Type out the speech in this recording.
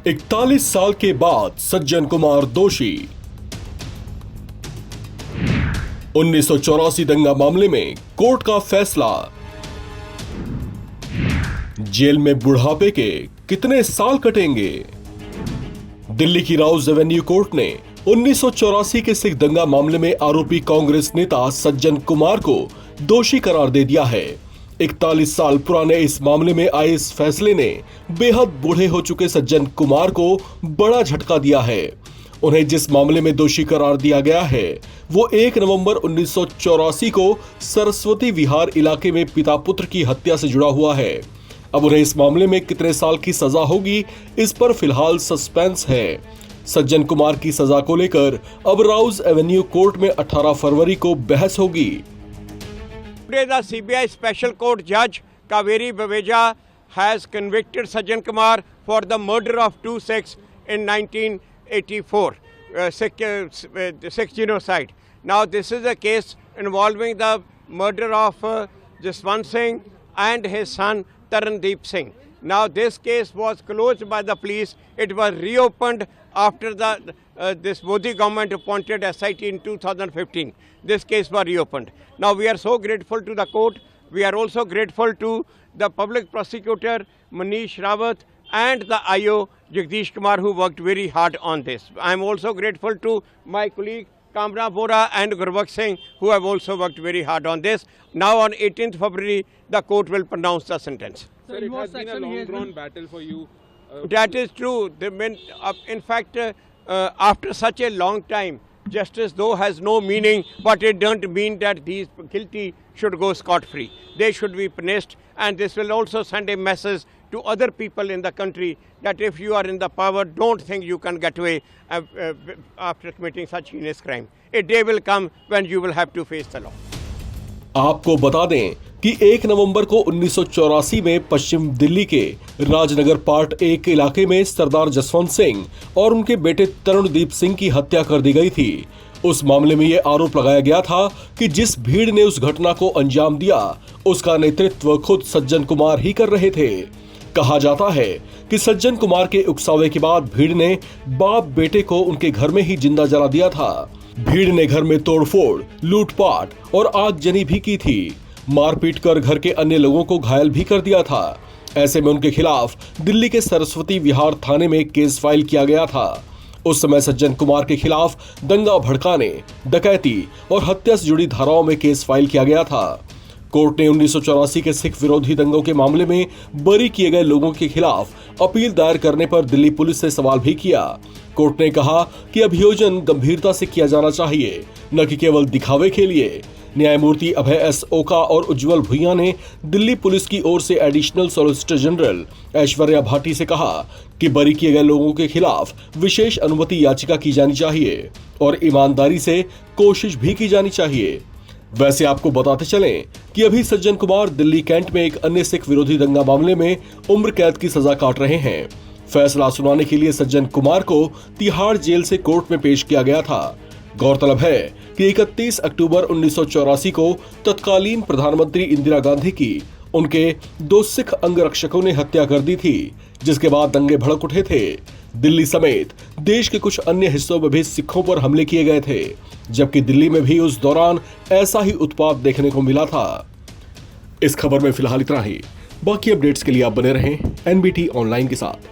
41 साल के बाद सज्जन कुमार दोषी। 1984 दंगा मामले में कोर्ट का फैसला। जेल में बुढ़ापे के कितने साल कटेंगे? दिल्ली की राउज एवेन्यू कोर्ट ने 1984 के सिख दंगा मामले में आरोपी कांग्रेस नेता सज्जन कुमार को दोषी करार दे दिया है। 41 साल पुराने इस मामले में आए इस फैसले ने बेहद बूढ़े हो चुके सज्जन कुमार को बड़ा झटका दिया है। उन्हें जिस मामले में दोषी करार दिया गया है वो 1 नवंबर 1984 को सरस्वती विहार इलाके में पिता पुत्र की हत्या से जुड़ा हुआ है। अब उन्हें इस मामले में कितने साल की सजा होगी, इस पर फिलहाल सस्पेंस है। सज्जन कुमार की सजा को लेकर अब राउज एवेन्यू कोर्ट में 18 फरवरी को बहस होगी। The CBI Special Court Judge Kaveri Baweja has convicted Sajjan Kumar for the murder of two Sikhs in 1984, Sikh genocide. Now this is a case involving the murder of Jaswant Singh and his son Tarandeep Singh. Now this case was closed by the police. It was reopened after this Modi government appointed SIT in 2015. This case was reopened. Now we are so grateful to the court. We are also grateful to the public prosecutor Manish Rawat and the IO Jagdish Kumar who worked very hard on this. I am also grateful to my colleague Kamra Bora and Gurbakh Singh who have also worked very hard on this. Now on 18th February the court will pronounce the sentence. Sir, it has been a long-drawn battle for you. That is true. In fact, after such a long time, justice though has no meaning, but it doesn't mean that these guilty should go scot-free. They should be punished, and this will also send a message to other people in the country that if you are in the power, don't think you can get away after committing such heinous crime. A day will come when you will have to face the law. आपको बता दें कि 1 नवंबर को 1984 में पश्चिम दिल्ली के Rajnagar part 1 इलाके में सरदार जसवंत सिंह और उनके बेटे तरुणदीप सिंह की हत्या कर दी गई थी। उस मामले में यह आरोप लगाया गया था कि जिस भीड़ ने उस घटना को अंजाम दिया उसका नेतृत्व खुद सज्जन कुमार ही कर रहे थे। कहा जाता है कि सज्जन कुमार के उकसावे के बाद भीड़ ने बाप बेटे को उनके घर में ही जिंदा जला दिया था। भीड़ ने घर में तोड़फोड़, लूटपाट और आगजनी भी की थी। मारपीट कर घर के अन्य लोगों को घायल भी कर दिया था। ऐसे में उनके खिलाफ दिल्ली के सरस्वती विहार थाने में केस फाइल किया गया था। उस समय सज्जन कुमार के खिलाफ दंगा भड़काने, डकैती और हत्या से जुड़ी धाराओं में केस फाइल किया गया था। कोर्ट ने 1984 के सिख विरोधी दंगों के मामले में बरी किए गए लोगों के खिलाफ अपील दायर करने पर दिल्ली पुलिस से सवाल भी किया। कोर्ट ने कहा कि अभियोजन गंभीरता से किया जाना चाहिए, न कि केवल दिखावे के लिए। न्यायमूर्ति अभय एस ओका और उज्जवल भुइयां ने दिल्ली पुलिस की ओर से additional solicitor general Aishwarya Bhati से कहा कि बरी किए गए लोगों के खिलाफ विशेष अनुमति याचिका की जानी चाहिए और ईमानदारी से कोशिश भी की जानी चाहिए। वैसे आपको बताते चलें कि अभी सज्जन कुमार दिल्ली कैंट में एक अन्य सिख विरोधी दंगा मामले में उम्र कैद की सजा काट रहे हैं। फैसला सुनाने के लिए सज्जन कुमार को तिहाड़ जेल से कोर्ट में पेश किया गया था। गौरतलब है कि 31 अक्टूबर 1984 को तत्कालीन प्रधानमंत्री इंदिरा गांधी की उनके 2 सिख अंगरक्षकों ने हत्या कर दी थी, जिसके बाद दंगे भड़क उठे थे। दिल्ली समेत देश के कुछ अन्य हिस्सों में भी सिखों पर हमले किए गए थे, जबकि दिल्ली में भी उस दौरान ऐसा ही उत्पात देखने को मिला था। इस खबर में फिलहाल इतना ही। बाकी अपडेट्स के लिए आप बने रहें NBT ऑनलाइन के साथ।